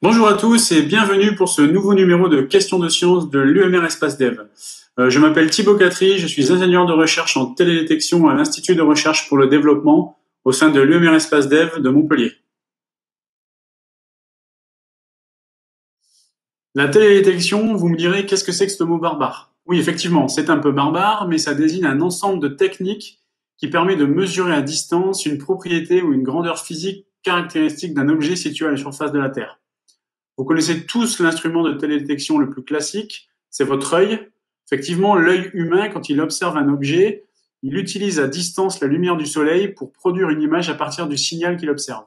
Bonjour à tous et bienvenue pour ce nouveau numéro de Questions de sciences de l'UMR Espace Dev. Je m'appelle Thibaut Catry, je suis ingénieur de recherche en télédétection à l'Institut de recherche pour le développement au sein de l'UMR Espace Dev de Montpellier. La télédétection, vous me direz, qu'est-ce que c'est que ce mot barbare? Oui, effectivement, c'est un peu barbare, mais ça désigne un ensemble de techniques qui permet de mesurer à distance une propriété ou une grandeur physique caractéristique d'un objet situé à la surface de la Terre. Vous connaissez tous l'instrument de télédétection le plus classique, c'est votre œil. Effectivement, l'œil humain, quand il observe un objet, il utilise à distance la lumière du soleil pour produire une image à partir du signal qu'il observe.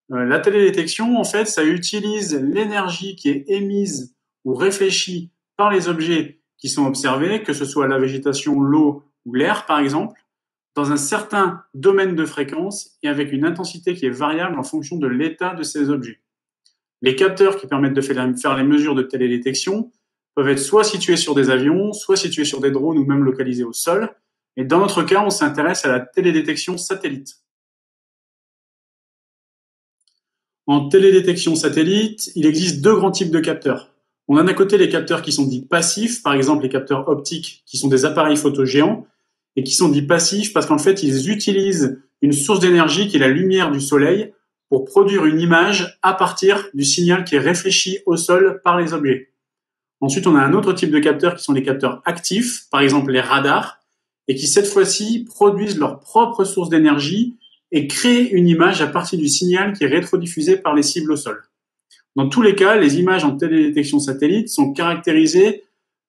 La télédétection, en fait, ça utilise l'énergie qui est émise ou réfléchie par les objets qui sont observés, que ce soit la végétation, l'eau ou l'air, par exemple, dans un certain domaine de fréquence et avec une intensité qui est variable en fonction de l'état de ces objets. Les capteurs qui permettent de faire les mesures de télédétection peuvent être soit situés sur des avions, soit situés sur des drones ou même localisés au sol. Et dans notre cas, on s'intéresse à la télédétection satellite. En télédétection satellite, il existe deux grands types de capteurs. On a d'un côté les capteurs qui sont dits passifs, par exemple les capteurs optiques qui sont des appareils photo géants, et qui sont dits passifs parce qu'en fait, ils utilisent une source d'énergie qui est la lumière du soleil pour produire une image à partir du signal qui est réfléchi au sol par les objets. Ensuite, on a un autre type de capteurs qui sont les capteurs actifs, par exemple les radars, et qui cette fois-ci produisent leur propre source d'énergie et créent une image à partir du signal qui est rétrodiffusé par les cibles au sol. Dans tous les cas, les images en télédétection satellite sont caractérisées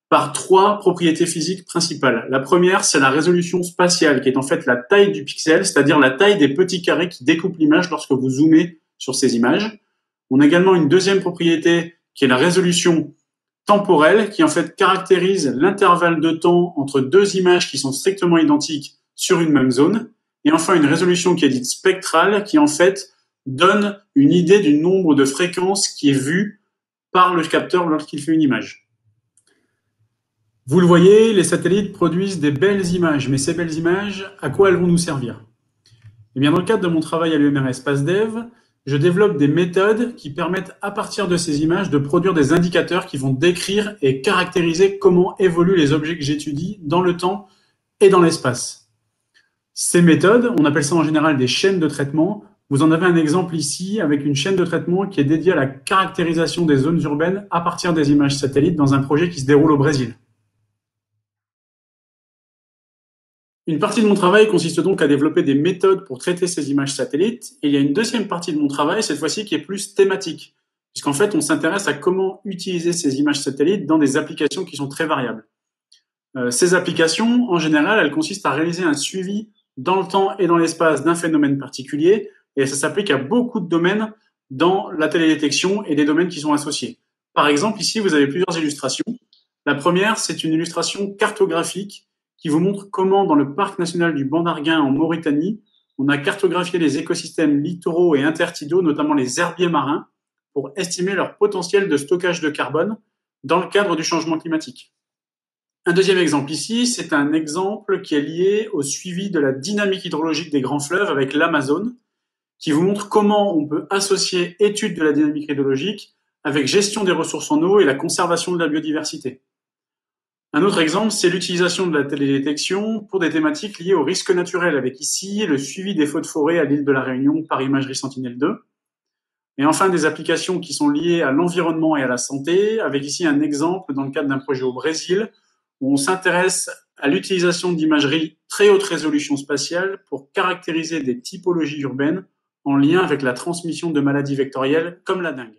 par trois propriétés physiques principales. La première, c'est la résolution spatiale, qui est en fait la taille du pixel, c'est-à-dire la taille des petits carrés qui découpent l'image lorsque vous zoomez sur ces images. On a également une deuxième propriété qui est la résolution temporelle, qui en fait caractérise l'intervalle de temps entre deux images qui sont strictement identiques sur une même zone. Et enfin, une résolution qui est dite spectrale, qui en fait donne une idée du nombre de fréquences qui est vu par le capteur lorsqu'il fait une image. Vous le voyez, les satellites produisent des belles images, mais ces belles images, à quoi elles vont nous servir? Eh bien, dans le cadre de mon travail à l'UMR Espace Dev, je développe des méthodes qui permettent, à partir de ces images, de produire des indicateurs qui vont décrire et caractériser comment évoluent les objets que j'étudie dans le temps et dans l'espace. Ces méthodes, on appelle ça en général des chaînes de traitement. Vous en avez un exemple ici avec une chaîne de traitement qui est dédiée à la caractérisation des zones urbaines à partir des images satellites dans un projet qui se déroule au Brésil. Une partie de mon travail consiste donc à développer des méthodes pour traiter ces images satellites. Et il y a une deuxième partie de mon travail, cette fois-ci, qui est plus thématique. Puisqu'en fait, on s'intéresse à comment utiliser ces images satellites dans des applications qui sont très variables. Ces applications, en général, elles consistent à réaliser un suivi dans le temps et dans l'espace d'un phénomène particulier. Et ça s'applique à beaucoup de domaines dans la télédétection et des domaines qui sont associés. Par exemple, ici, vous avez plusieurs illustrations. La première, c'est une illustration cartographique qui vous montre comment, dans le parc national du Banc d'Arguin en Mauritanie, on a cartographié les écosystèmes littoraux et intertidaux, notamment les herbiers marins, pour estimer leur potentiel de stockage de carbone dans le cadre du changement climatique. Un deuxième exemple ici, c'est un exemple qui est lié au suivi de la dynamique hydrologique des grands fleuves avec l'Amazone, qui vous montre comment on peut associer étude de la dynamique hydrologique avec gestion des ressources en eau et la conservation de la biodiversité. Un autre exemple, c'est l'utilisation de la télédétection pour des thématiques liées aux risques naturels, avec ici le suivi des feux de forêt à l'île de la Réunion par imagerie Sentinelle-2. Et enfin, des applications qui sont liées à l'environnement et à la santé, avec ici un exemple dans le cadre d'un projet au Brésil, où on s'intéresse à l'utilisation d'imagerie très haute résolution spatiale pour caractériser des typologies urbaines en lien avec la transmission de maladies vectorielles comme la dengue.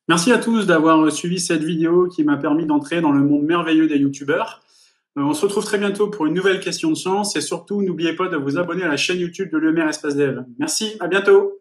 Merci à tous d'avoir suivi cette vidéo qui m'a permis d'entrer dans le monde merveilleux des youtubeurs. On se retrouve très bientôt pour une nouvelle question de science et surtout, n'oubliez pas de vous abonner à la chaîne YouTube de l'UMR Espace Dev. Merci, à bientôt!